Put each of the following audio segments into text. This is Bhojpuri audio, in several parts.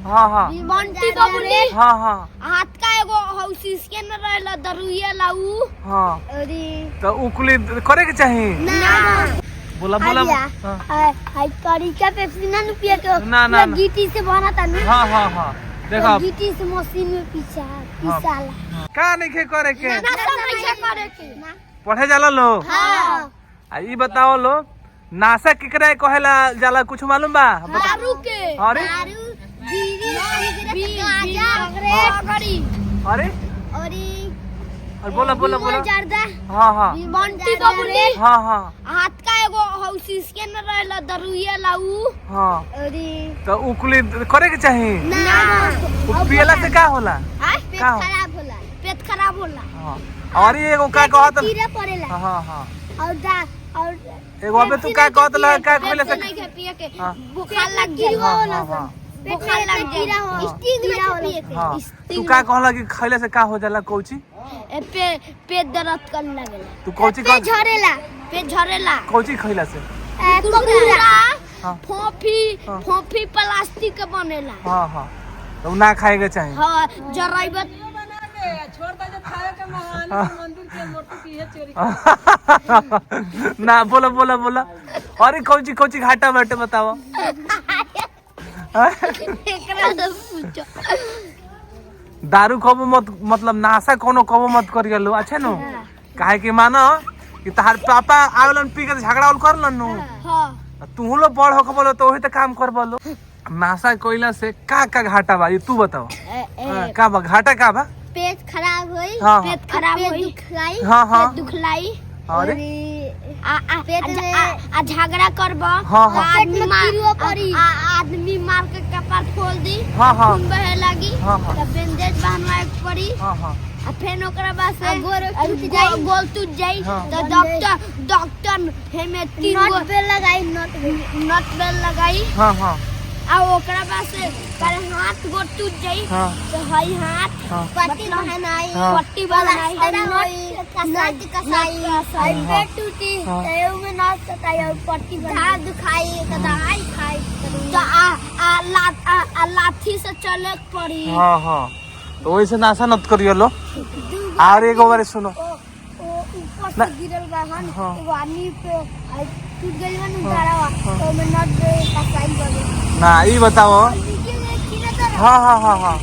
हाँ हाँ बंटी बबुली हाँ हाँ हाथ का एगो हाउसी स्कैनर रहला दरुइया लाऊ हाँ अरे तो उकुली करे के चाहिए। ना बोला बोला हाँ हाय करी का पेप्सी ना पिया के ना, ना, ना। गीटी से बना था ना हाँ हाँ हाँ देखो गीटी से मशीन में पिसाला का नहीं खे करे के ना समझ करे के पढ़े जाला लो। हां आ ई बताओ लो नासा केकरा कहेला जाला कुछ मालूम बा? दारू के अरे दारू बीड़ी गांजा अगड़ी अरे और बोला बोला बोला जर्दा हाँ हाँ बंटी बबुली हाँ हाँ हाथ का एगो हाउसी स्कैनर रहला दरुइया लाऊ हाँ अरे तो उकुली करे के चाहिए। ना पियला से का होला? पेट का? पेट खराब होला हाँ और ये एगो का कहत कीड़ा पड़ेला हाँ हाँ और एगो अबे तू का कहत ला का खोले से नहीं पिए के हाँ। बुखार लग जाई हाँ हाँ हाँ बुखार लग कीड़ा हो स्टिंग ना पिए के हाँ तू का कहला कि खइले से का हो जाला कोची? पेट दर्द करने लगेला तू कोची पेट झरेला कोची खइला से? कुरकुरा हाँ। फोफी प्लास्टिक के बनेला हाँ हाँ तो ना खाएगा चाहिए। हां जराइबत छोड़ दे जो खाए के महान मंदिर के मोटू की है चोरी ना बोला बोला बोला अरे कोची कोची घाटा बाटे बताओ। एकरा से पूछो दारू कबो मत मतलब नाशा कोनो कबो मत करियो लो अच्छा नो काहे कि मानो कि तहार पापा आवेलन पी के झगड़ा उल करलन नु हां तू लो बड़ हो बोलो तो ओही त काम कर बोलो। नाशा कोइला से का घाटा बा ये तू बताओ। का बा घाटा का बा? पेट खराब होई हाँ, पेट खराब होई दुखलाई हाँ, हाँ। पेट दुखलाई अरे पेट में झगड़ा करबो हाँ, हाँ। आदमी आदमी मार के कपार खोल दी हाँ, हाँ। खून बहे लगी हाँ, हाँ। तब बैंडेज बांधवाए के पड़ी हाँ हाँ आ फिर ओकरा बाद से गोल टूट जाई हाँ। तो डॉक्टर हेमे तीन नट बेल लगाई हाँ हाँ आ ओकरा बाद से पहले हाथ गोड़ टूट जाई हाँ। तो हई हाथ हाँ। पट्टी बनाई हाँ। पट्टी बनाई नट कसाई पेट टूटी हाँ। तो में नट कसाई और पट्टी बनाई दुखाई तो दवाई खाई तो लाठी से चले पड़ी हाँ हाँ तो वैसे नाशा नत करियो लो। और एगो बारे सुनो ऊपर से गिरल बा हन हाँ। वानी पे टूट गइल बा नु गाड़वा तो में नट कसाई गइल ना ई बताओ। हाँ हाँ हाँ हाँ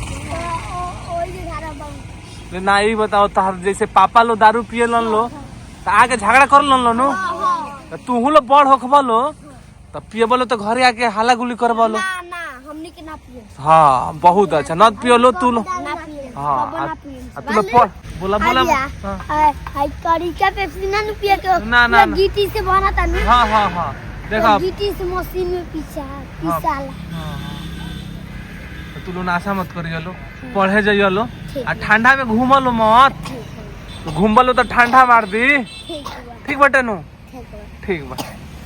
ना ई बताओ तहार जैसे पापा लो दारू पिए लन लो तो आके झगड़ा कर लन लो नु तू लो बड़ होखबा लो तो पिए बोलो तो घरे आके हाला गुली करबा लो। ना हमनी के ना पिए हाँ बहुत अच्छा न पियो लो तू लो। ना पिए हाँ तू लो पढ़ बोला बोला हाय करी का पेप्सी ना पिए के ना गीटी से बना था ना हाँ हाँ हाँ देखो गीटी से मशीन में पिसाला तू लो नाशा मत करियो लो पढ़े जाइयो लो आ ठंडा में घूमो लो मत घूमबो लो तो ठंडा मार दी। ठीक बटे नु ठीक बा।